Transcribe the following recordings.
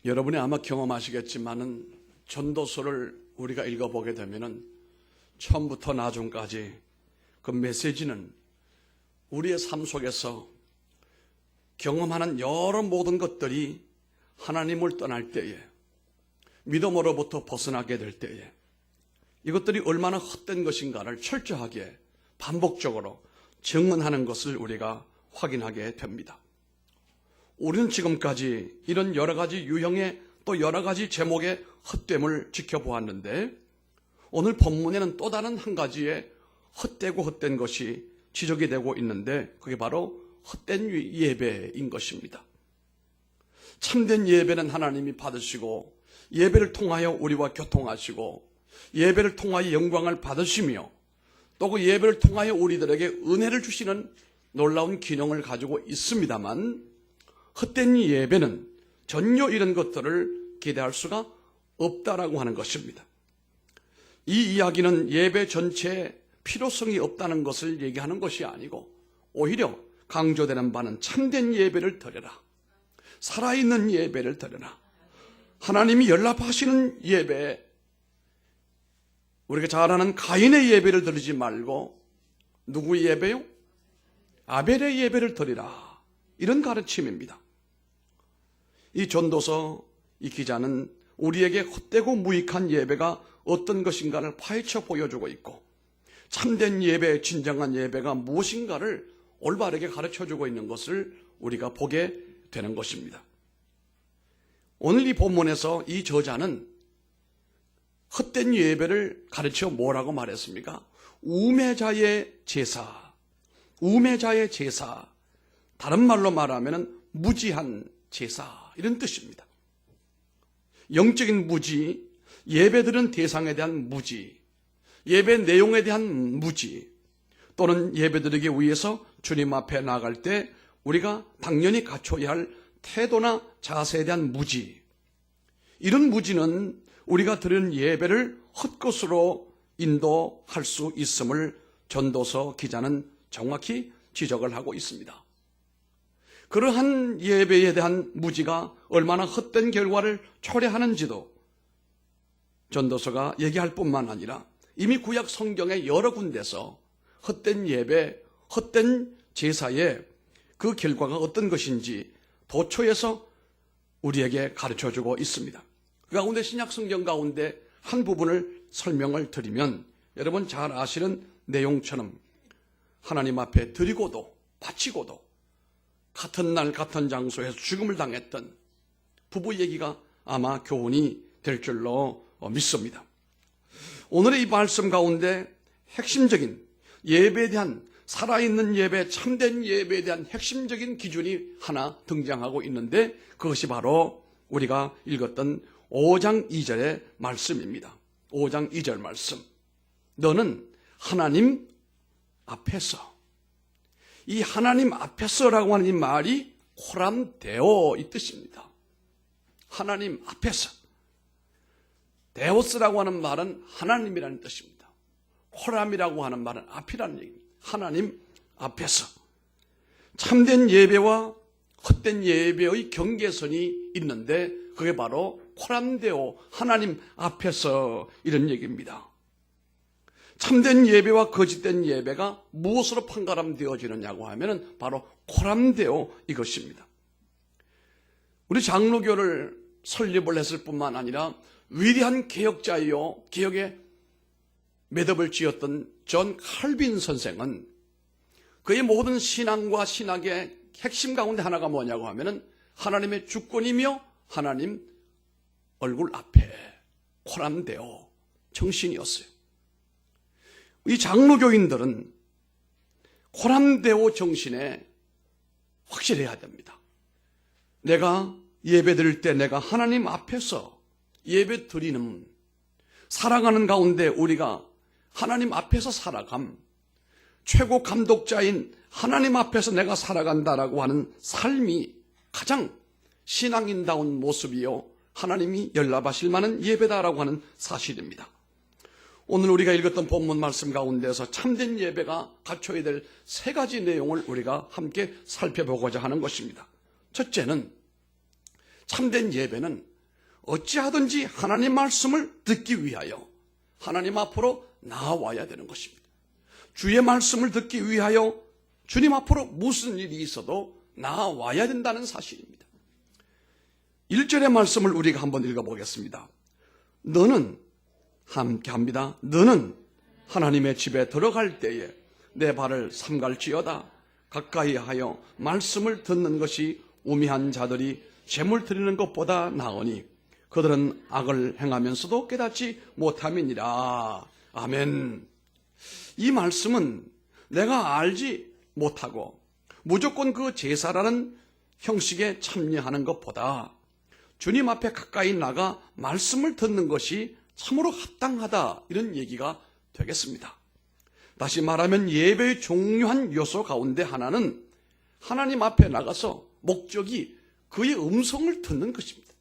여러분이 아마 경험하시겠지만은 전도서를 우리가 읽어보게 되면은 처음부터 나중까지 그 메시지는 우리의 삶 속에서 경험하는 여러 모든 것들이 하나님을 떠날 때에, 믿음으로부터 벗어나게 될 때에 이것들이 얼마나 헛된 것인가를 철저하게 반복적으로 증언하는 것을 우리가 확인하게 됩니다. 우리는 지금까지 이런 여러 가지 유형의 또 여러 가지 제목의 헛됨을 지켜보았는데, 오늘 본문에는 또 다른 한 가지의 헛되고 헛된 것이 지적이 되고 있는데, 그게 바로 헛된 예배인 것입니다. 참된 예배는 하나님이 받으시고, 예배를 통하여 우리와 교통하시고, 예배를 통하여 영광을 받으시며, 또 그 예배를 통하여 우리들에게 은혜를 주시는 놀라운 기능을 가지고 있습니다만, 헛된 예배는 전혀 이런 것들을 기대할 수가 없다라고 하는 것입니다. 이 이야기는 예배 전체에 필요성이 없다는 것을 얘기하는 것이 아니고, 오히려 강조되는 바는 참된 예배를 드려라, 살아있는 예배를 드려라, 하나님이 연락하시는 예배, 우리가 잘 아는 가인의 예배를 드리지 말고 누구의 예배요? 아벨의 예배를 드리라, 이런 가르침입니다. 이 전도서 이 기자는 우리에게 헛되고 무익한 예배가 어떤 것인가를 파헤쳐 보여주고 있고, 참된 예배, 진정한 예배가 무엇인가를 올바르게 가르쳐주고 있는 것을 우리가 보게 되는 것입니다. 오늘 이 본문에서 이 저자는 헛된 예배를 가르쳐 뭐라고 말했습니까? 우매자의 제사, 우매자의 제사, 다른 말로 말하면 무지한 제사, 이런 뜻입니다. 영적인 무지, 예배드리는 대상에 대한 무지, 예배 내용에 대한 무지, 또는 예배드리기 위해서 주님 앞에 나갈 때 우리가 당연히 갖춰야 할 태도나 자세에 대한 무지, 이런 무지는 우리가 드리는 예배를 헛것으로 인도할 수 있음을 전도서 기자는 정확히 지적을 하고 있습니다. 그러한 예배에 대한 무지가 얼마나 헛된 결과를 초래하는지도 전도서가 얘기할 뿐만 아니라 이미 구약 성경의 여러 군데서 헛된 예배, 헛된 제사의 그 결과가 어떤 것인지 도초에서 우리에게 가르쳐주고 있습니다. 그 가운데 신약 성경 가운데 한 부분을 설명을 드리면, 여러분 잘 아시는 내용처럼 하나님 앞에 드리고도 바치고도 같은 날 같은 장소에서 죽음을 당했던 부부 얘기가 아마 교훈이 될 줄로 믿습니다. 오늘의 이 말씀 가운데 핵심적인 예배에 대한, 살아있는 예배, 참된 예배에 대한 핵심적인 기준이 하나 등장하고 있는데, 그것이 바로 우리가 읽었던 5장 2절의 말씀입니다. 5장 2절 말씀. 너는 하나님 앞에서, 이 하나님 앞에서라고 하는 이 말이 코람데오 이 뜻입니다. 하나님 앞에서. 데오스라고 하는 말은 하나님이라는 뜻입니다. 코람이라고 하는 말은 앞이라는 얘기입니다. 하나님 앞에서. 참된 예배와 헛된 예배의 경계선이 있는데, 그게 바로 코람데오, 하나님 앞에서, 이런 얘기입니다. 참된 예배와 거짓된 예배가 무엇으로 판가름되어지느냐고 하면 바로 코람데오 이것입니다. 우리 장로교를 설립을 했을 뿐만 아니라 위대한 개혁자이요, 개혁의 매듭을 지었던 존 칼빈 선생은 그의 모든 신앙과 신학의 핵심 가운데 하나가 뭐냐고 하면은 하나님의 주권이며 하나님 얼굴 앞에 코람데오 정신이었어요. 이 장로교인들은 코람데오 정신에 확실해야 됩니다. 내가 예배 드릴 때 내가 하나님 앞에서 예배 드리는, 살아가는 가운데 우리가 하나님 앞에서 살아감, 최고 감독자인 하나님 앞에서 내가 살아간다라고 하는 삶이 가장 신앙인다운 모습이요, 하나님이 연락하실 만한 예배다라고 하는 사실입니다. 오늘 우리가 읽었던 본문 말씀 가운데서 참된 예배가 갖춰야 될 세 가지 내용을 우리가 함께 살펴보고자 하는 것입니다. 첫째는 참된 예배는 어찌하든지 하나님 말씀을 듣기 위하여 하나님 앞으로 나와야 되는 것입니다. 주의 말씀을 듣기 위하여 주님 앞으로 무슨 일이 있어도 나와야 된다는 사실입니다. 1절의 말씀을 우리가 한번 읽어보겠습니다. 너는 함께합니다. 너는 하나님의 집에 들어갈 때에 내 발을 삼갈지어다. 가까이 하여 말씀을 듣는 것이 우매한 자들이 제물 드리는 것보다 나으니 그들은 악을 행하면서도 깨닫지 못함이니라. 아멘. 이 말씀은 내가 알지 못하고 무조건 그 제사라는 형식에 참여하는 것보다 주님 앞에 가까이 나가 말씀을 듣는 것이 참으로 합당하다, 이런 얘기가 되겠습니다. 다시 말하면 예배의 중요한 요소 가운데 하나는 하나님 앞에 나가서 목적이 그의 음성을 듣는 것입니다.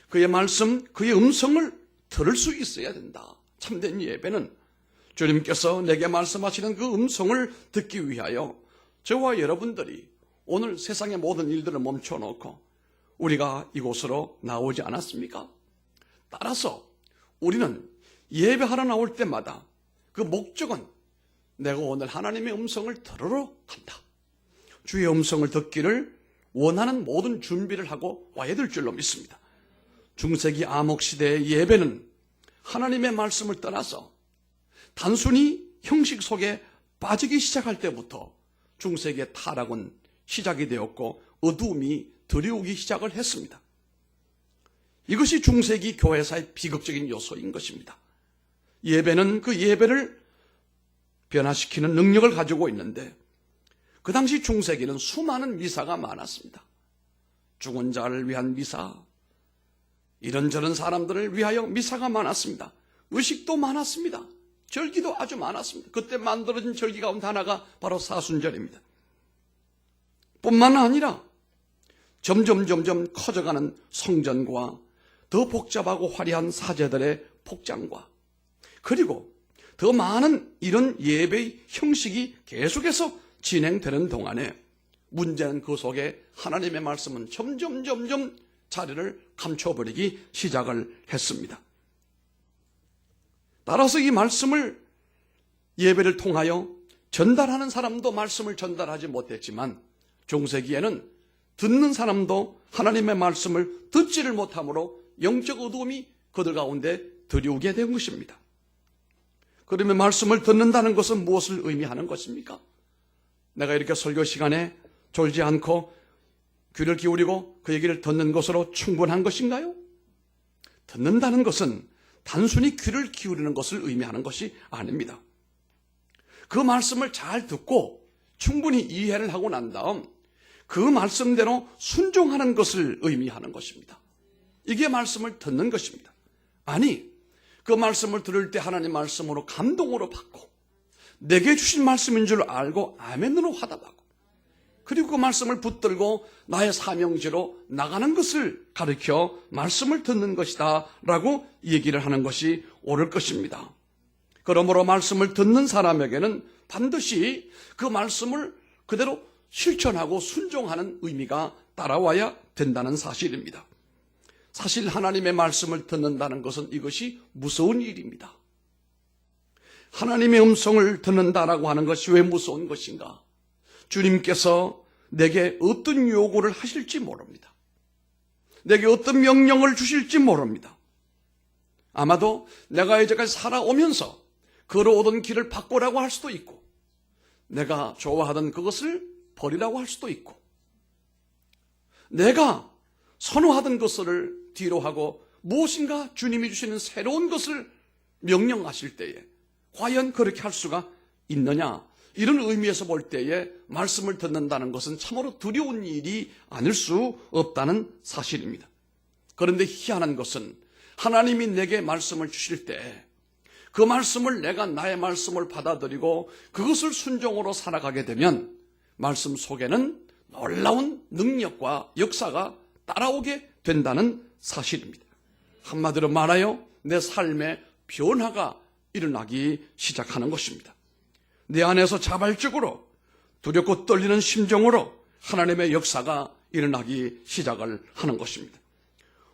그의 말씀, 그의 음성을 들을 수 있어야 된다. 참된 예배는 주님께서 내게 말씀하시는 그 음성을 듣기 위하여 저와 여러분들이 오늘 세상의 모든 일들을 멈춰놓고 우리가 이곳으로 나오지 않았습니까? 따라서 우리는 예배하러 나올 때마다 그 목적은 내가 오늘 하나님의 음성을 들으러 간다. 주의 음성을 듣기를 원하는 모든 준비를 하고 와야 될 줄로 믿습니다. 중세기 암흑시대의 예배는 하나님의 말씀을 떠나서 단순히 형식 속에 빠지기 시작할 때부터 중세기의 타락은 시작이 되었고 어두움이 들이오기 시작을 했습니다. 이것이 중세기 교회사의 비극적인 요소인 것입니다. 예배는 그 예배를 변화시키는 능력을 가지고 있는데 그 당시 중세기는 수많은 미사가 많았습니다. 죽은 자를 위한 미사, 이런저런 사람들을 위하여 미사가 많았습니다. 의식도 많았습니다. 절기도 아주 많았습니다. 그때 만들어진 절기 가운데 하나가 바로 사순절입니다. 뿐만 아니라 점점 커져가는 성전과 더 복잡하고 화려한 사제들의 복장과 그리고 더 많은 이런 예배의 형식이 계속해서 진행되는 동안에 문제는 그 속에 하나님의 말씀은 점점 자리를 감춰버리기 시작을 했습니다. 따라서 이 말씀을 예배를 통하여 전달하는 사람도 말씀을 전달하지 못했지만 중세기에는 듣는 사람도 하나님의 말씀을 듣지를 못하므로 영적 어두움이 그들 가운데 들이오게 된 것입니다. 그러면 말씀을 듣는다는 것은 무엇을 의미하는 것입니까? 내가 이렇게 설교 시간에 졸지 않고 귀를 기울이고 그 얘기를 듣는 것으로 충분한 것인가요? 듣는다는 것은 단순히 귀를 기울이는 것을 의미하는 것이 아닙니다. 그 말씀을 잘 듣고 충분히 이해를 하고 난 다음 그 말씀대로 순종하는 것을 의미하는 것입니다. 이게 말씀을 듣는 것입니다. 아니, 그 말씀을 들을 때 하나님 말씀으로 감동으로 받고 내게 주신 말씀인 줄 알고 아멘으로 화답하고 그리고 그 말씀을 붙들고 나의 사명지로 나가는 것을 가르쳐 말씀을 듣는 것이다 라고 얘기를 하는 것이 옳을 것입니다. 그러므로 말씀을 듣는 사람에게는 반드시 그 말씀을 그대로 실천하고 순종하는 의미가 따라와야 된다는 사실입니다. 사실 하나님의 말씀을 듣는다는 것은 이것이 무서운 일입니다. 하나님의 음성을 듣는다라고 하는 것이 왜 무서운 것인가? 주님께서 내게 어떤 요구를 하실지 모릅니다. 내게 어떤 명령을 주실지 모릅니다. 아마도 내가 이제까지 살아오면서 걸어오던 길을 바꾸라고 할 수도 있고 내가 좋아하던 그것을 버리라고 할 수도 있고 내가 선호하던 것을 뒤로 하고 무엇인가 주님이 주시는 새로운 것을 명령하실 때에 과연 그렇게 할 수가 있느냐? 이런 의미에서 볼 때에 말씀을 듣는다는 것은 참으로 두려운 일이 아닐 수 없다는 사실입니다. 그런데 희한한 것은 하나님이 내게 말씀을 주실 때 그 말씀을 내가 나의 말씀을 받아들이고 그것을 순종으로 살아가게 되면 말씀 속에는 놀라운 능력과 역사가 따라오게 된다는 사실입니다. 한마디로 말하여 내 삶의 변화가 일어나기 시작하는 것입니다. 내 안에서 자발적으로 두렵고 떨리는 심정으로 하나님의 역사가 일어나기 시작을 하는 것입니다.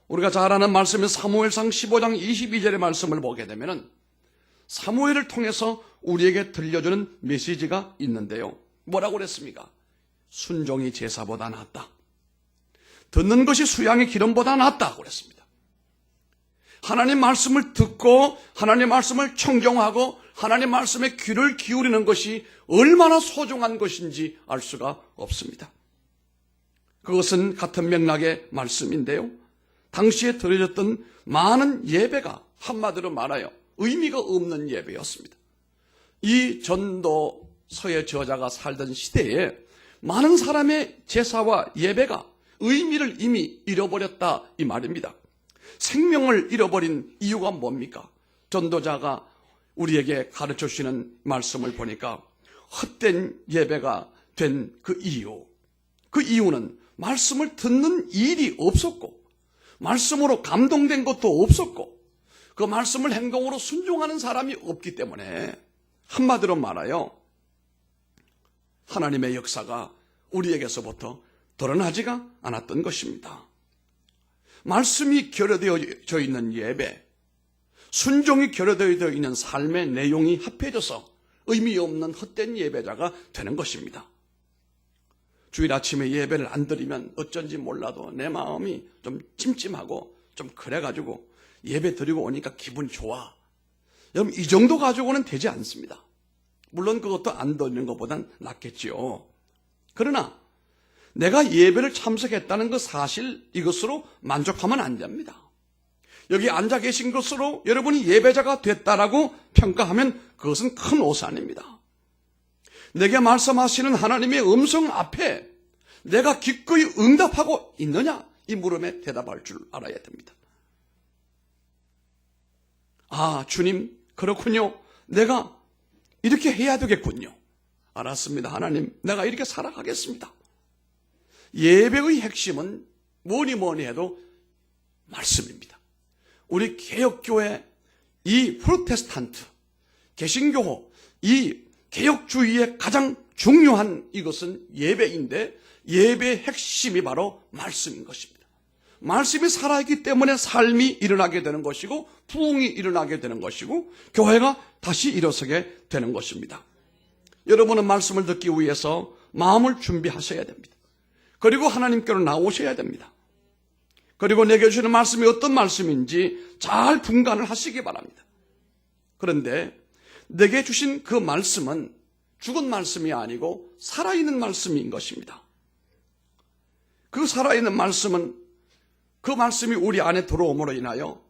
우리가 잘 아는 말씀인 사무엘상 15장 22절의 말씀을 보게 되면은 사무엘을 통해서 우리에게 들려주는 메시지가 있는데요. 뭐라고 그랬습니까? 순종이 제사보다 낫다. 듣는 것이 수양의 기름보다 낫다고 그랬습니다. 하나님 말씀을 듣고 하나님 말씀을 청종하고 하나님 말씀에 귀를 기울이는 것이 얼마나 소중한 것인지 알 수가 없습니다. 그것은 같은 맥락의 말씀인데요. 당시에 드려졌던 많은 예배가 한마디로 말하여 의미가 없는 예배였습니다. 이 전도서의 저자가 살던 시대에 많은 사람의 제사와 예배가 의미를 이미 잃어버렸다 이 말입니다. 생명을 잃어버린 이유가 뭡니까? 전도자가 우리에게 가르쳐 주시는 말씀을 보니까 헛된 예배가 된 그 이유는 말씀을 듣는 일이 없었고 말씀으로 감동된 것도 없었고 그 말씀을 행동으로 순종하는 사람이 없기 때문에 한마디로 말하여 하나님의 역사가 우리에게서부터 드러나지가 않았던 것입니다. 말씀이 결여되어 있는 예배, 순종이 결여되어 있는 삶의 내용이 합해져서 의미 없는 헛된 예배자가 되는 것입니다. 주일 아침에 예배를 안 드리면 어쩐지 몰라도 내 마음이 좀 찜찜하고 좀 그래가지고 예배 드리고 오니까 기분 좋아. 여러분 이 정도 가지고는 되지 않습니다. 물론 그것도 안 드리는 것보단 낫겠지요. 그러나 내가 예배를 참석했다는 그 사실 이것으로 만족하면 안 됩니다. 여기 앉아 계신 것으로 여러분이 예배자가 됐다라고 평가하면 그것은 큰 오산입니다. 내게 말씀하시는 하나님의 음성 앞에 내가 기꺼이 응답하고 있느냐? 이 물음에 대답할 줄 알아야 됩니다. 아, 주님, 그렇군요. 내가 이렇게 해야 되겠군요. 알았습니다. 하나님, 내가 이렇게 살아가겠습니다. 예배의 핵심은 뭐니 해도 말씀입니다. 우리 개혁교회, 이 프로테스탄트, 개신교, 이 개혁주의의 가장 중요한 이것은 예배인데 예배의 핵심이 바로 말씀인 것입니다. 말씀이 살아있기 때문에 삶이 일어나게 되는 것이고 부흥이 일어나게 되는 것이고 교회가 다시 일어서게 되는 것입니다. 여러분은 말씀을 듣기 위해서 마음을 준비하셔야 됩니다. 그리고 하나님께로 나오셔야 됩니다. 그리고 내게 주시는 말씀이 어떤 말씀인지 잘 분간을 하시기 바랍니다. 그런데 내게 주신 그 말씀은 죽은 말씀이 아니고 살아있는 말씀인 것입니다. 그 살아있는 말씀은 그 말씀이 우리 안에 들어옴으로 인하여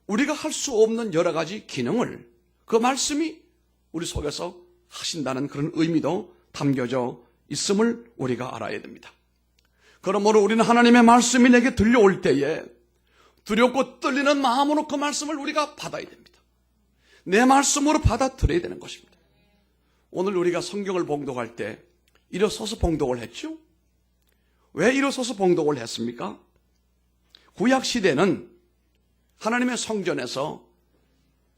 우리가 할 수 없는 여러 가지 기능을 그 말씀이 우리 속에서 하신다는 그런 의미도 담겨져 있음을 우리가 알아야 됩니다. 그러므로 우리는 하나님의 말씀이 내게 들려올 때에 두렵고 떨리는 마음으로 그 말씀을 우리가 받아야 됩니다. 내 말씀으로 받아들여야 되는 것입니다. 오늘 우리가 성경을 봉독할 때 일어서서 봉독을 했죠? 왜 일어서서 봉독을 했습니까? 구약시대는 하나님의 성전에서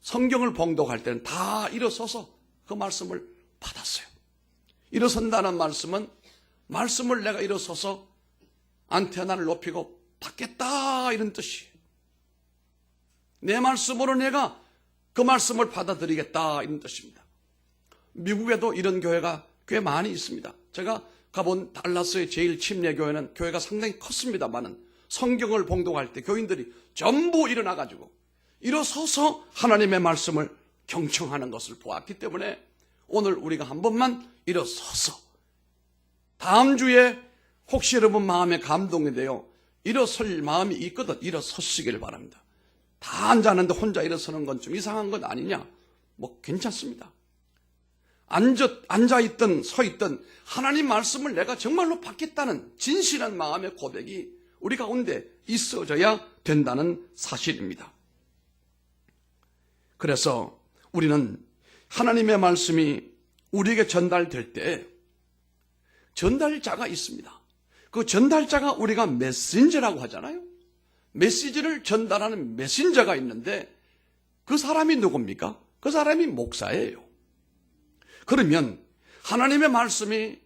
성경을 봉독할 때는 다 일어서서 그 말씀을 받았어요. 일어선다는 말씀은 말씀을 내가 일어서서 안테나를 높이고 받겠다 이런 뜻이에요. 내 말씀으로 내가 그 말씀을 받아들이겠다 이런 뜻입니다. 미국에도 이런 교회가 꽤 많이 있습니다. 제가 가본 달라스의 제일 침례교회는 교회가 상당히 컸습니다만은 성경을 봉독할 때 교인들이 전부 일어나가지고 일어서서 하나님의 말씀을 경청하는 것을 보았기 때문에 오늘 우리가 한 번만 일어서서 다음 주에 혹시 여러분 마음에 감동이 되어 일어설 마음이 있거든 일어서시길 바랍니다. 다 앉았는데 혼자 일어서는 건 좀 이상한 것 아니냐? 뭐 괜찮습니다. 앉아있든 서있든 하나님 말씀을 내가 정말로 받겠다는 진실한 마음의 고백이 우리 가운데 있어져야 된다는 사실입니다. 그래서 우리는 하나님의 말씀이 우리에게 전달될 때 전달자가 있습니다. 그 전달자가 우리가 메신저라고 하잖아요. 메시지를 전달하는 메신저가 있는데 그 사람이 누굽니까? 그 사람이 목사예요. 그러면 하나님의 말씀이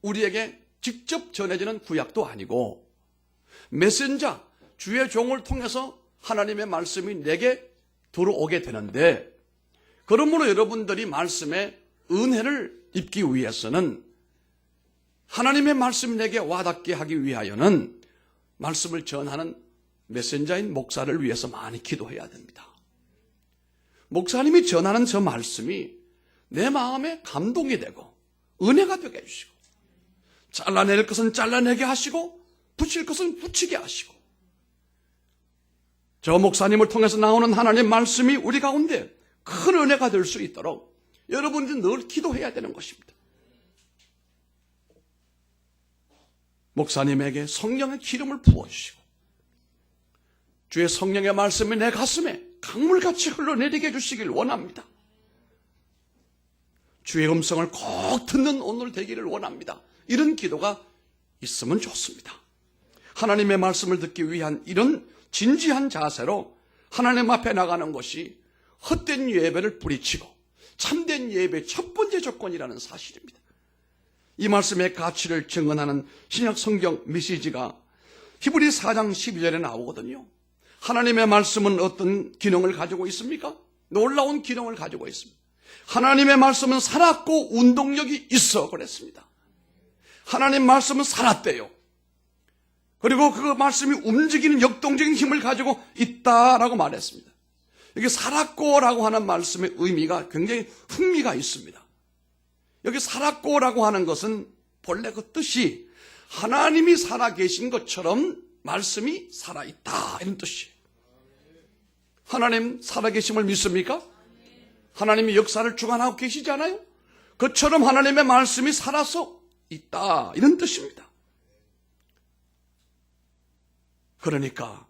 우리에게 직접 전해지는 구약도 아니고 메신저, 주의 종을 통해서 하나님의 말씀이 내게 들어오게 되는데, 그러므로 여러분들이 말씀에 은혜를 입기 위해서는, 하나님의 말씀이 내게 와닿게 하기 위하여는 말씀을 전하는 메신저인 목사를 위해서 많이 기도해야 됩니다. 목사님이 전하는 저 말씀이 내 마음에 감동이 되고 은혜가 되게 해주시고, 잘라낼 것은 잘라내게 하시고 붙일 것은 붙이게 하시고, 저 목사님을 통해서 나오는 하나님의 말씀이 우리 가운데 큰 은혜가 될 수 있도록 여러분들이 늘 기도해야 되는 것입니다. 목사님에게 성령의 기름을 부어주시고, 주의 성령의 말씀이 내 가슴에 강물같이 흘러내리게 해주시길 원합니다. 주의 음성을 꼭 듣는 오늘 되기를 원합니다. 이런 기도가 있으면 좋습니다. 하나님의 말씀을 듣기 위한 이런 진지한 자세로 하나님 앞에 나가는 것이 헛된 예배를 뿌리치고 참된 예배의 첫 번째 조건이라는 사실입니다. 이 말씀의 가치를 증언하는 신약 성경 메시지가 히브리 4장 12절에 나오거든요. 하나님의 말씀은 어떤 기능을 가지고 있습니까? 놀라운 기능을 가지고 있습니다. 하나님의 말씀은 살았고 운동력이 있어 그랬습니다. 하나님 말씀은 살았대요. 그리고 그 말씀이 움직이는 역동적인 힘을 가지고 있다라고 말했습니다. 여기 살았고라고 하는 말씀의 의미가 굉장히 흥미가 있습니다. 여기 살았고라고 하는 것은 본래 그 뜻이 하나님이 살아계신 것처럼 말씀이 살아있다, 이런 뜻이에요. 하나님 살아계심을 믿습니까? 하나님이 역사를 주관하고 계시잖아요. 그처럼 하나님의 말씀이 살아서 있다, 이런 뜻입니다. 그러니까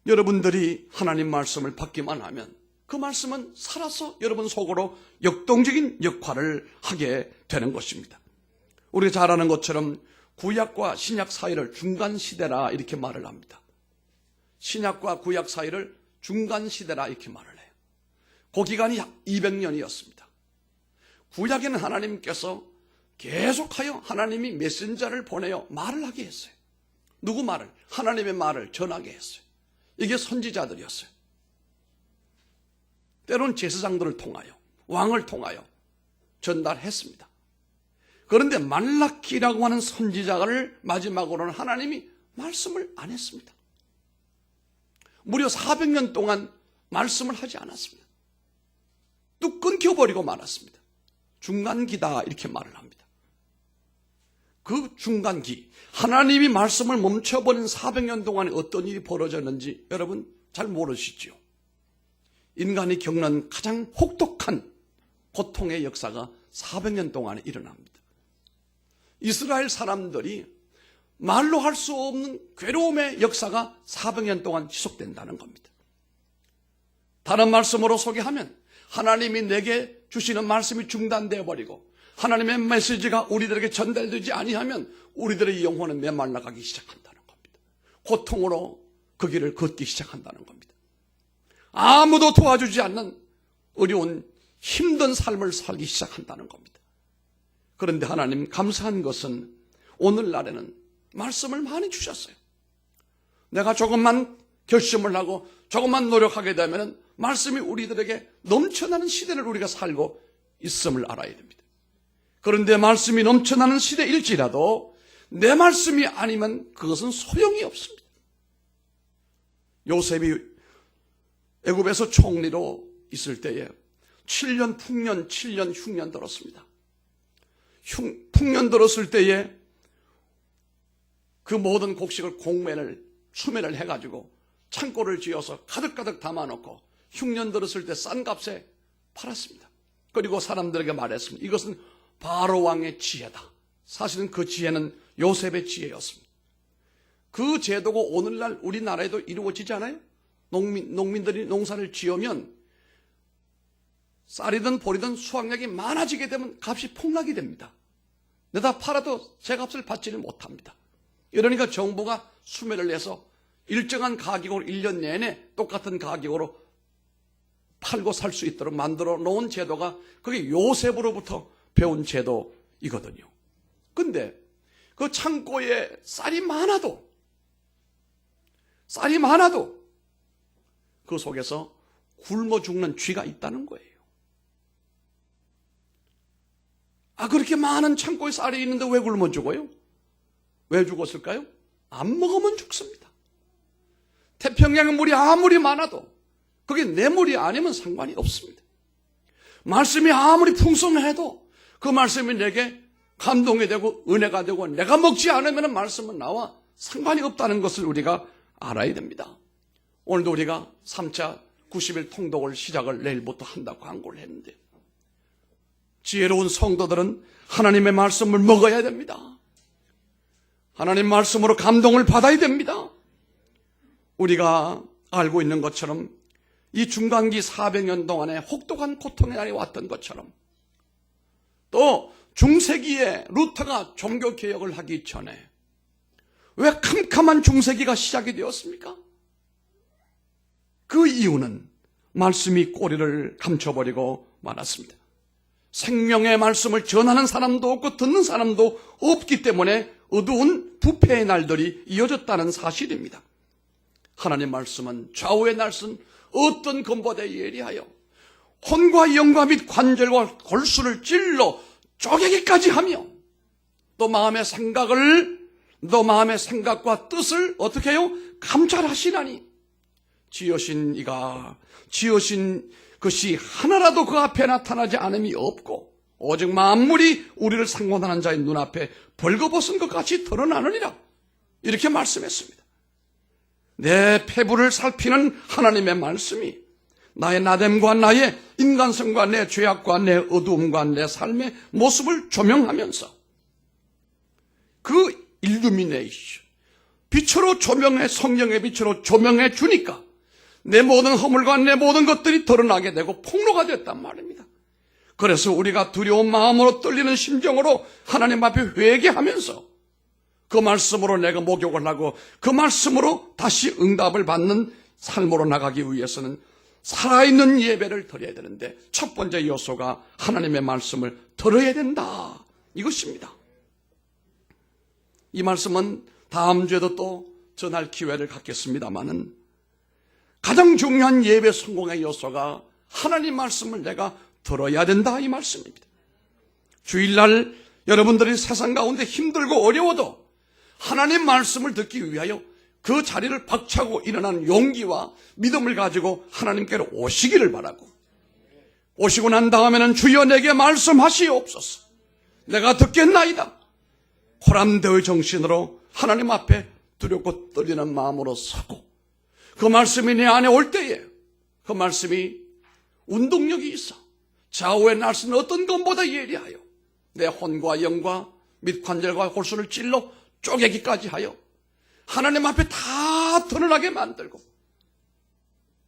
여러분들이 하나님 말씀을 받기만 하면 그 말씀은 살아서 여러분 속으로 역동적인 역할을 하게 되는 것입니다. 우리가 잘 아는 것처럼 구약과 신약 사이를 중간시대라 이렇게 말을 합니다. 신약과 구약 사이를 중간시대라 이렇게 말을 해요. 그 기간이 약 200년이었습니다. 구약에는 하나님께서 계속하여 하나님이 메신저를 보내어 말을 하게 했어요. 누구 말을? 하나님의 말을 전하게 했어요. 이게 선지자들이었어요. 때로는 제사장들을 통하여, 왕을 통하여 전달했습니다. 그런데 말라키라고 하는 선지자를 마지막으로는 하나님이 말씀을 안 했습니다. 무려 400년 동안 말씀을 하지 않았습니다. 뚝 끊겨버리고 말았습니다. 중간기다 이렇게 말을 합니다. 그 중간기, 하나님이 말씀을 멈춰버린 400년 동안에 어떤 일이 벌어졌는지 여러분 잘 모르시죠? 인간이 겪는 가장 혹독한 고통의 역사가 400년 동안에 일어납니다. 이스라엘 사람들이 말로 할 수 없는 괴로움의 역사가 400년 동안 지속된다는 겁니다. 다른 말씀으로 소개하면 하나님이 내게 주시는 말씀이 중단되어 버리고 하나님의 메시지가 우리들에게 전달되지 아니하면 우리들의 영혼은 메말라가기 시작한다는 겁니다. 고통으로 그 길을 걷기 시작한다는 겁니다. 아무도 도와주지 않는 어려운 힘든 삶을 살기 시작한다는 겁니다. 그런데 하나님 감사한 것은 오늘날에는 말씀을 많이 주셨어요. 내가 조금만 결심을 하고 조금만 노력하게 되면 말씀이 우리들에게 넘쳐나는 시대를 우리가 살고 있음을 알아야 됩니다. 그런데 말씀이 넘쳐나는 시대일지라도 내 말씀이 아니면 그것은 소용이 없습니다. 요셉이 애굽에서 총리로 있을 때에 7년 풍년, 7년 흉년 들었습니다. 풍년 들었을 때에 그 모든 곡식을 수매를 해가지고 창고를 지어서 가득가득 담아놓고 흉년 들었을 때 싼 값에 팔았습니다. 그리고 사람들에게 말했습니다. 이것은 바로 왕의 지혜다. 사실은 그 지혜는 요셉의 지혜였습니다. 그 제도가 오늘날 우리나라에도 이루어지잖아요. 농민들이 농사를 지으면 쌀이든 보리든 수확량이 많아지게 되면 값이 폭락이 됩니다. 내다 팔아도 제 값을 받지는 못합니다. 이러니까 정부가 수매를 해서 일정한 가격으로 1년 내내 똑같은 가격으로 팔고 살 수 있도록 만들어 놓은 제도가 그게 요셉으로부터 배운 제도이거든요. 근데 그 창고에 쌀이 많아도 쌀이 많아도 그 속에서 굶어 죽는 쥐가 있다는 거예요. 그렇게 많은 창고에 쌀이 있는데 왜 굶어 죽어요? 왜 죽었을까요? 안 먹으면 죽습니다. 태평양에 물이 아무리 많아도 그게 내 물이 아니면 상관이 없습니다. 말씀이 아무리 풍성해도 그 말씀이 내게 감동이 되고 은혜가 되고 내가 먹지 않으면 말씀은 나와 상관이 없다는 것을 우리가 알아야 됩니다. 오늘도 우리가 3차 90일 통독을 시작을 내일부터 한다고 광고를 했는데, 지혜로운 성도들은 하나님의 말씀을 먹어야 됩니다. 하나님 말씀으로 감동을 받아야 됩니다. 우리가 알고 있는 것처럼 이 중간기 400년 동안에 혹독한 고통의 날이 왔던 것처럼, 또 중세기에 루터가 종교개혁을 하기 전에 왜 캄캄한 중세기가 시작이 되었습니까? 그 이유는 말씀이 꼬리를 감춰버리고 말았습니다. 생명의 말씀을 전하는 사람도 없고 듣는 사람도 없기 때문에 어두운 부패의 날들이 이어졌다는 사실입니다. 하나님 말씀은 좌우의 날선 어떤 검보다 예리하여 혼과 영과 및 관절과 골수를 찔러 쪼개기까지 하며 또 마음의 생각과 뜻을 어떻게 해요? 감찰하시나니 지으신 이가 지으신 것이 하나라도 그 앞에 나타나지 않음이 없고 오직 만물이 우리를 상관하는 자의 눈앞에 벌거벗은 것 같이 드러나느니라, 이렇게 말씀했습니다. 내 폐부를 살피는 하나님의 말씀이 나의 나됨과 나의 인간성과 내 죄악과 내 어두움과 내 삶의 모습을 조명하면서 그 일루미네이션, 빛으로 조명해, 성령의 빛으로 조명해 주니까 내 모든 허물과 내 모든 것들이 드러나게 되고 폭로가 됐단 말입니다. 그래서 우리가 두려운 마음으로 떨리는 심정으로 하나님 앞에 회개하면서 그 말씀으로 내가 목욕을 하고 그 말씀으로 다시 응답을 받는 삶으로 나가기 위해서는 살아있는 예배를 드려야 되는데, 첫 번째 요소가 하나님의 말씀을 들어야 된다, 이것입니다. 이 말씀은 다음 주에도 또 전할 기회를 갖겠습니다마는 가장 중요한 예배 성공의 요소가 하나님 말씀을 내가 들어야 된다, 이 말씀입니다. 주일날 여러분들이 세상 가운데 힘들고 어려워도 하나님 말씀을 듣기 위하여 그 자리를 박차고 일어나는 용기와 믿음을 가지고 하나님께로 오시기를 바라고, 오시고 난 다음에는 주여 내게 말씀하시옵소서, 내가 듣겠나이다, 호람대의 정신으로 하나님 앞에 두렵고 떨리는 마음으로 서고 그 말씀이 내 안에 올 때에 그 말씀이 운동력이 있어 좌우의 날씨는 어떤 것보다 예리하여 내 혼과 영과 및 관절과 골수를 찔러 쪼개기까지 하여 하나님 앞에 다 드러나게 만들고,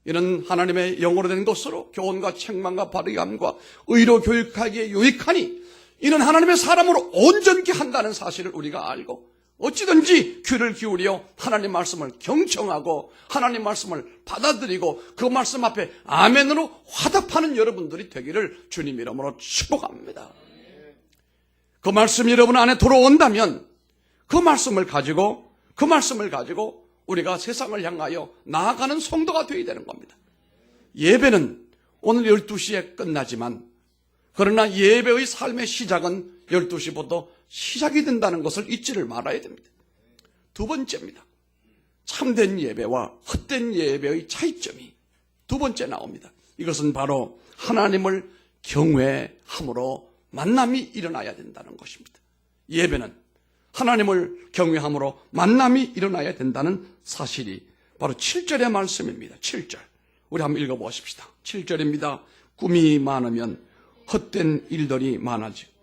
이는 하나님의 영으로 된 것으로 교훈과 책망과 바르게함과 의로 교육하기에 유익하니 이는 하나님의 사람으로 온전케 한다는 사실을 우리가 알고 어찌든지 귀를 기울여 하나님 말씀을 경청하고 하나님 말씀을 받아들이고 그 말씀 앞에 아멘으로 화답하는 여러분들이 되기를 주님 이름으로 축복합니다. 그 말씀이 여러분 안에 들어온다면 그 말씀을 가지고 우리가 세상을 향하여 나아가는 성도가 되어야 되는 겁니다. 예배는 오늘 12시에 끝나지만 그러나 예배의 삶의 시작은 12시부터 시작이 된다는 것을 잊지를 말아야 됩니다. 두 번째입니다. 참된 예배와 헛된 예배의 차이점이 두 번째 나옵니다. 이것은 바로 하나님을 경외함으로 만남이 일어나야 된다는 것입니다. 예배는 하나님을 경외함으로 만남이 일어나야 된다는 사실이 바로 7절의 말씀입니다. 7절. 우리 한번 읽어보십시다. 7절입니다. 꿈이 많으면 헛된 일들이 많아지고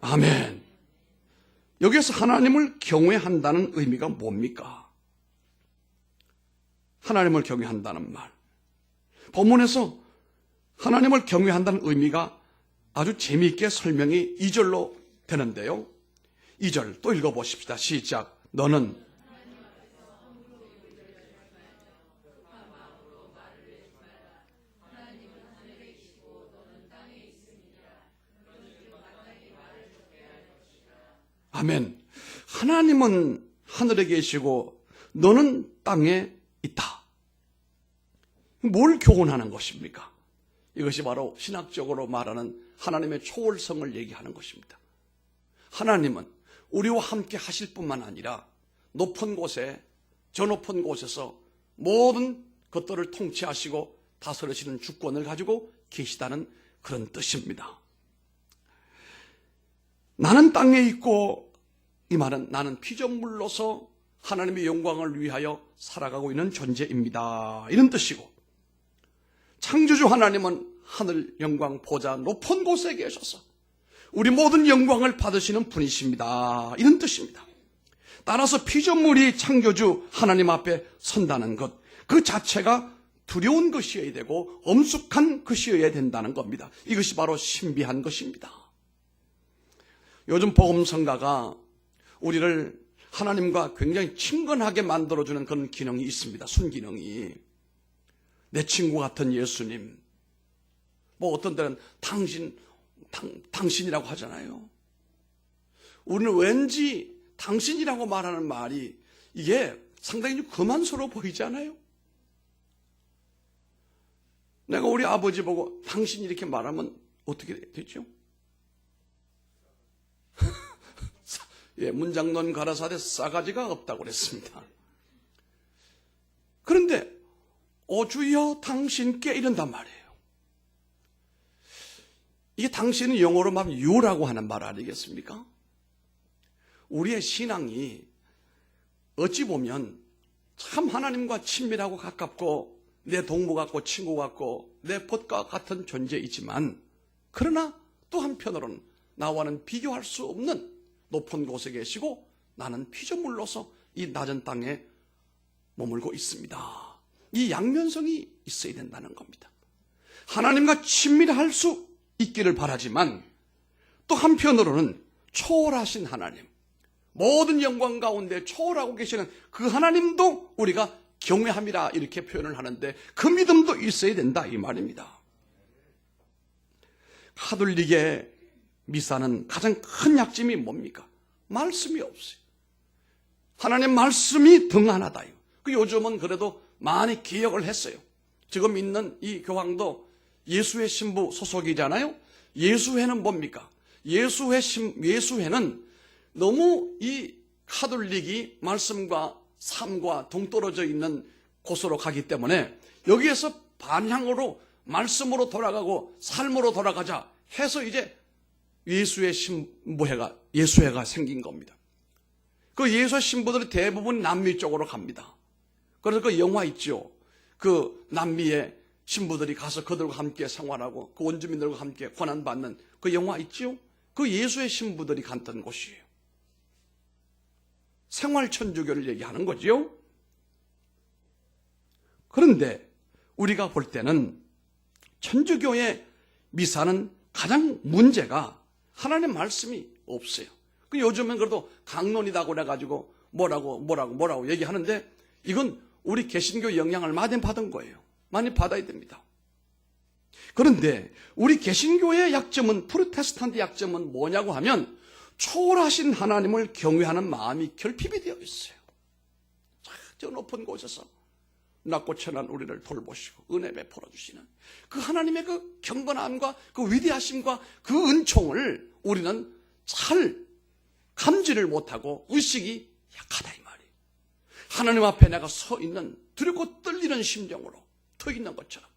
아멘. 여기서 하나님을 경외한다는 의미가 뭡니까? 하나님을 경외한다는 말. 본문에서 하나님을 경외한다는 의미가 아주 재미있게 설명이 2절로 되는데요. 2절 또 읽어보십시다. 시작. 너는 아멘. 하나님은 하늘에 계시고 너는 땅에 있다. 뭘 교훈하는 것입니까? 이것이 바로 신학적으로 말하는 하나님의 초월성을 얘기하는 것입니다. 하나님은 우리와 함께 하실 뿐만 아니라 높은 곳에, 저 높은 곳에서 모든 것들을 통치하시고 다스리시는 주권을 가지고 계시다는 그런 뜻입니다. 나는 땅에 있고, 이 말은 나는 피조물로서 하나님의 영광을 위하여 살아가고 있는 존재입니다, 이런 뜻이고, 창조주 하나님은 하늘 영광 보좌 높은 곳에 계셔서 우리 모든 영광을 받으시는 분이십니다, 이런 뜻입니다. 따라서 피조물이 창조주 하나님 앞에 선다는 것, 그 자체가 두려운 것이어야 되고 엄숙한 것이어야 된다는 겁니다. 이것이 바로 신비한 것입니다. 요즘 복음성가가 우리를 하나님과 굉장히 친근하게 만들어주는 그런 기능이 있습니다. 순기능이. 내 친구 같은 예수님, 뭐 어떤 때는 당신이라고 하잖아요. 우리는 왠지 당신이라고 말하는 말이 이게 상당히 좀 거만스러워 보이지 않아요? 내가 우리 아버지 보고 당신 이렇게 말하면 어떻게 되죠? 예, 문장론 가라사대 싸가지가 없다고 그랬습니다. 그런데 주여 당신께 이런단 말이에요. 이게 당신은 영어로 말하면 you라고 하는 말 아니겠습니까? 우리의 신앙이 어찌 보면 참 하나님과 친밀하고 가깝고 내 동무 같고 친구 같고 내 벗과 같은 존재이지만, 그러나 또 한편으로는 나와는 비교할 수 없는 높은 곳에 계시고 나는 피조물로서 이 낮은 땅에 머물고 있습니다. 이 양면성이 있어야 된다는 겁니다. 하나님과 친밀할 수 있기를 바라지만 또 한편으로는 초월하신 하나님, 모든 영광 가운데 초월하고 계시는 그 하나님도 우리가 경외함이라 이렇게 표현을 하는데 그 믿음도 있어야 된다, 이 말입니다. 카톨릭의 미사는 가장 큰 약점이 뭡니까? 말씀이 없어요. 하나님 말씀이 등한하다. 요즘은 그래도 많이 개혁을 했어요. 지금 있는 이 교황도 예수회 신부 소속이잖아요. 예수회는 뭡니까? 예수회는 너무 이 카톨릭이 말씀과 삶과 동떨어져 있는 곳으로 가기 때문에 여기에서 반향으로 말씀으로 돌아가고 삶으로 돌아가자 해서 이제 예수회 예수회가 생긴 겁니다. 그 예수회 신부들이 대부분 남미 쪽으로 갑니다. 그래서 그 영화 있죠. 그 남미의 신부들이 가서 그들과 함께 생활하고 그 원주민들과 함께 고난받는 그 영화 있죠. 그 예수의 신부들이 갔던 곳이에요. 생활천주교를 얘기하는 거죠. 그런데 우리가 볼 때는 천주교의 미사는 가장 문제가 하나님의 말씀이 없어요. 요즘은 그래도 강론이라고 그래가지고 뭐라고 얘기하는데 이건 우리 개신교 영향을 많이 받은 거예요. 많이 받아야 됩니다. 그런데 우리 개신교의 약점은, 프로테스탄트 약점은 뭐냐고 하면 초월하신 하나님을 경외하는 마음이 결핍이 되어 있어요. 저 높은 곳에서 낮고 천한 우리를 돌보시고 은혜 베풀어 주시는 그 하나님의 그 경건함과 그 위대하심과 그 은총을 우리는 잘 감지를 못하고 의식이 약하다, 이 말이에요. 하나님 앞에 내가 서 있는 두렵고 떨리는 심정으로 서 있는 것처럼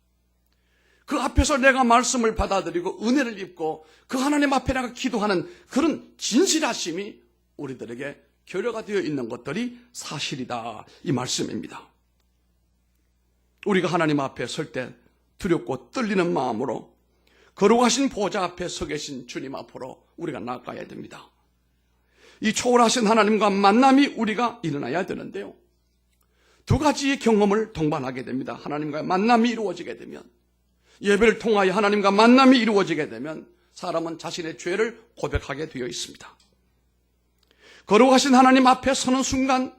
그 앞에서 내가 말씀을 받아들이고 은혜를 입고 그 하나님 앞에 내가 기도하는 그런 진실하심이 우리들에게 결여가 되어 있는 것들이 사실이다, 이 말씀입니다. 우리가 하나님 앞에 설 때 두렵고 떨리는 마음으로 거룩하신 보좌 앞에 서 계신 주님 앞으로 우리가 나아가야 됩니다. 이 초월하신 하나님과 만남이 우리가 일어나야 되는데요, 두 가지의 경험을 동반하게 됩니다. 하나님과의 만남이 이루어지게 되면, 예배를 통하여 하나님과 만남이 이루어지게 되면 사람은 자신의 죄를 고백하게 되어 있습니다. 거룩하신 하나님 앞에 서는 순간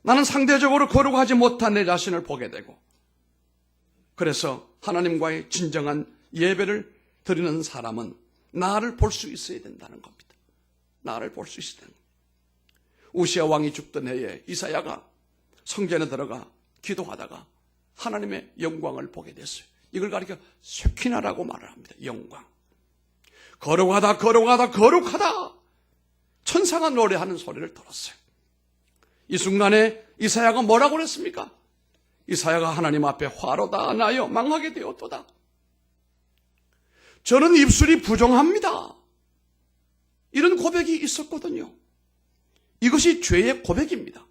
나는 상대적으로 거룩하지 못한 내 자신을 보게 되고, 그래서 하나님과의 진정한 예배를 드리는 사람은 나를 볼 수 있어야 된다는 겁니다. 나를 볼 수 있을 텐데. 우시아 왕이 죽던 해에 이사야가 성전에 들어가 기도하다가 하나님의 영광을 보게 됐어요. 이걸 가리켜 쉐키나라고 말을 합니다. 영광. 거룩하다 거룩하다 거룩하다 천사가 노래하는 소리를 들었어요. 이 순간에 이사야가 뭐라고 그랬습니까? 이사야가 하나님 앞에 화로다 나여 망하게 되었도다. 저는 입술이 부정합니다. 이런 고백이 있었거든요. 이것이 죄의 고백입니다.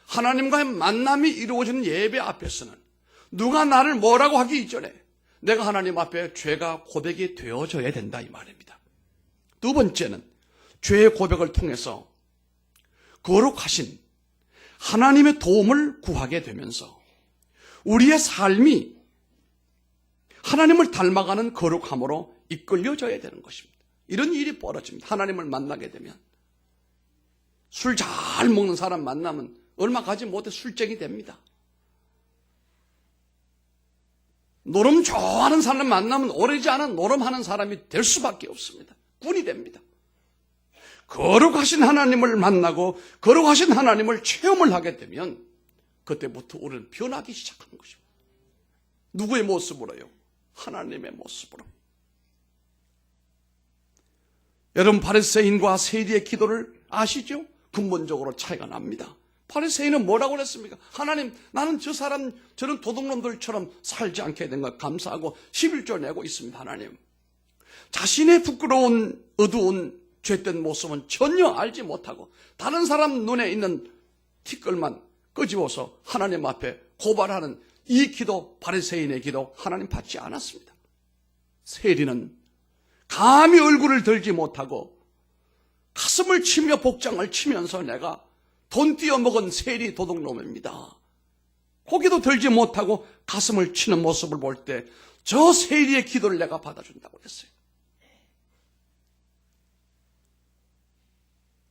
하나님과의 만남이 이루어지는 예배 앞에서는 누가 나를 뭐라고 하기 이전에 내가 하나님 앞에 죄가 고백이 되어져야 된다 이 말입니다. 두 번째는 죄의 고백을 통해서 거룩하신 하나님의 도움을 구하게 되면서 우리의 삶이 하나님을 닮아가는 거룩함으로 이끌려져야 되는 것입니다. 이런 일이 벌어집니다. 하나님을 만나게 되면 술 잘 먹는 사람 만나면 얼마 가지 못해 술쟁이 됩니다. 노름 좋아하는 사람 만나면 오래지 않은 노름하는 사람이 될 수밖에 없습니다. 꾼이 됩니다. 거룩하신 하나님을 만나고 거룩하신 하나님을 체험을 하게 되면 그때부터 우리는 변하기 시작하는 것입니다. 누구의 모습으로요? 하나님의 모습으로. 여러분 바리새인과 세리의 기도를 아시죠? 근본적으로 차이가 납니다. 바리새인은 뭐라고 그랬습니까? 하나님, 나는 저 사람, 저런 도둑놈들처럼 살지 않게 된 것 감사하고 11조 내고 있습니다. 하나님. 자신의 부끄러운 어두운 죄된 모습은 전혀 알지 못하고 다른 사람 눈에 있는 티끌만 끄집어서 하나님 앞에 고발하는 이 기도, 바리새인의 기도 하나님 받지 않았습니다. 세리는 감히 얼굴을 들지 못하고 가슴을 치며 복장을 치면서 내가 돈 띄어먹은 세리 도둑놈입니다. 고개도 들지 못하고 가슴을 치는 모습을 볼 때 저 세리의 기도를 내가 받아준다고 했어요.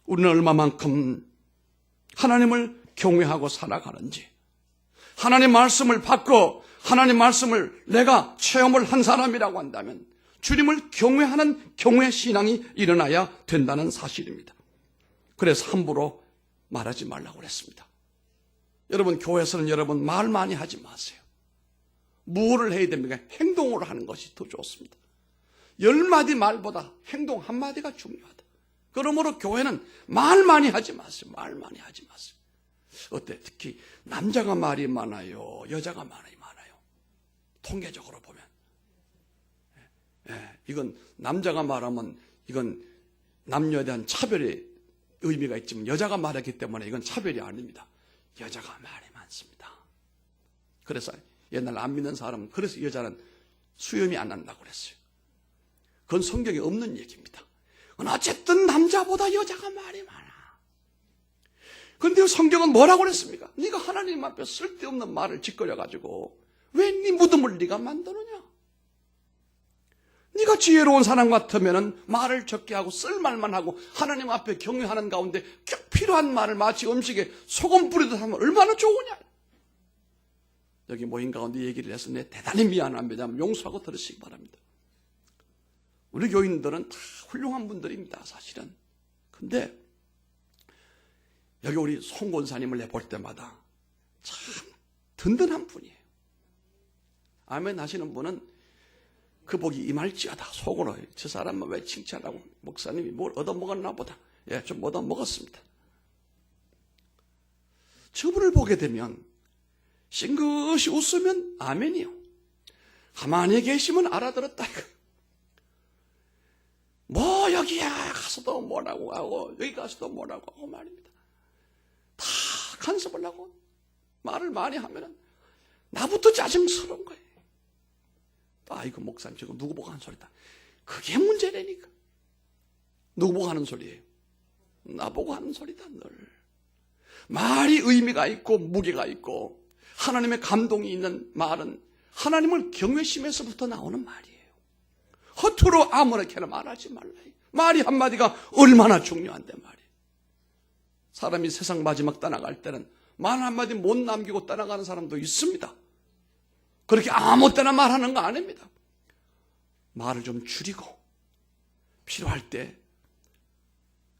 우리는 얼마만큼 하나님을 경외하고 살아가는지, 하나님 말씀을 받고 하나님 말씀을 내가 체험을 한 사람이라고 한다면 주님을 경외하는 경외 신앙이 일어나야 된다는 사실입니다. 그래서 함부로 말하지 말라고 그랬습니다. 여러분 교회에서는 여러분 말 많이 하지 마세요. 무엇을 해야 됩니까? 행동으로 하는 것이 더 좋습니다. 10마디 말보다 행동 한마디가 중요하다. 그러므로 교회는 말 많이 하지 마세요. 말 많이 하지 마세요. 어때? 특히 남자가 말이 많아요? 여자가 말이 많아요? 통계적으로 보면. 이건 남자가 말하면 이건 남녀에 대한 차별의 의미가 있지만 여자가 말했기 때문에 이건 차별이 아닙니다. 여자가 말이 많습니다. 그래서 옛날 안 믿는 사람은 그래서 여자는 수염이 안 난다고 그랬어요. 그건 성경에 없는 얘기입니다. 어쨌든 남자보다 여자가 말이 많아. 그런데 성경은 뭐라고 그랬습니까? 네가 하나님 앞에 쓸데없는 말을 짓거려가지고 왜 네 무덤을 네가 만드느냐? 네가 지혜로운 사람 같으면 말을 적게 하고 쓸 말만 하고 하나님 앞에 경외하는 가운데 꼭 필요한 말을 마치 음식에 소금 뿌리듯 하면 얼마나 좋으냐. 여기 모인 가운데 얘기를 해서 내 대단히 미안합니다. 용서하고 들으시기 바랍니다. 우리 교인들은 다 훌륭한 분들입니다. 사실은. 근데 여기 우리 송 권사님을 내볼 때마다 참 든든한 분이에요. 아멘 하시는 분은 그 복이 임할지어다. 속으로 저 사람은 왜 칭찬하고 목사님이 뭘 얻어먹었나 보다. 좀 얻어먹었습니다. 저분을 보게 되면 싱긋이 웃으면 아멘이요. 가만히 계시면 알아들었다. 뭐 여기야 가서도 뭐라고 하고 여기 가서도 뭐라고 하고 말입니다. 다 간섭을 하고 말을 많이 하면은 나부터 짜증스러운 거예요. 아이고 목사님 저거 누구 보고 하는 소리다. 그게 문제라니까. 누구 보고 하는 소리예요? 나보고 하는 소리다. 늘 말이 의미가 있고 무게가 있고 하나님의 감동이 있는 말은 하나님을 경외심에서부터 나오는 말이에요. 허투루 아무렇게나 말하지 말라. 말이 한마디가 얼마나 중요한데 말이에요. 사람이 세상 마지막 떠나갈 때는 말 한마디 못 남기고 떠나가는 사람도 있습니다. 그렇게 아무 때나 말하는 거 아닙니다. 말을 좀 줄이고 필요할 때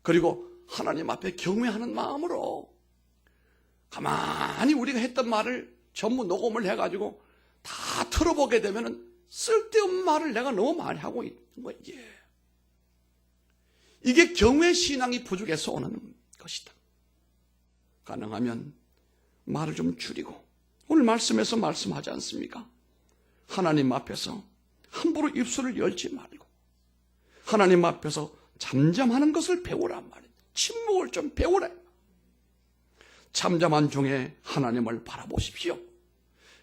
그리고 하나님 앞에 경외하는 마음으로 가만히 우리가 했던 말을 전부 녹음을 해가지고 다 틀어보게 되면은 쓸데없는 말을 내가 너무 많이 하고 있는 거예요. 이게 경외 신앙이 부족해서 오는 것이다. 가능하면 말을 좀 줄이고, 오늘 말씀에서 말씀하지 않습니까? 하나님 앞에서 함부로 입술을 열지 말고 하나님 앞에서 잠잠하는 것을 배우란 말이에요. 침묵을 좀 배우라. 잠잠한 중에 하나님을 바라보십시오.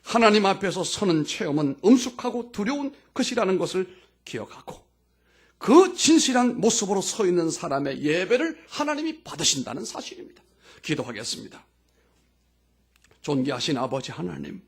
하나님 앞에서 서는 체험은 엄숙하고 두려운 것이라는 것을 기억하고 그 진실한 모습으로 서 있는 사람의 예배를 하나님이 받으신다는 사실입니다. 기도하겠습니다. 존귀하신 아버지 하나님,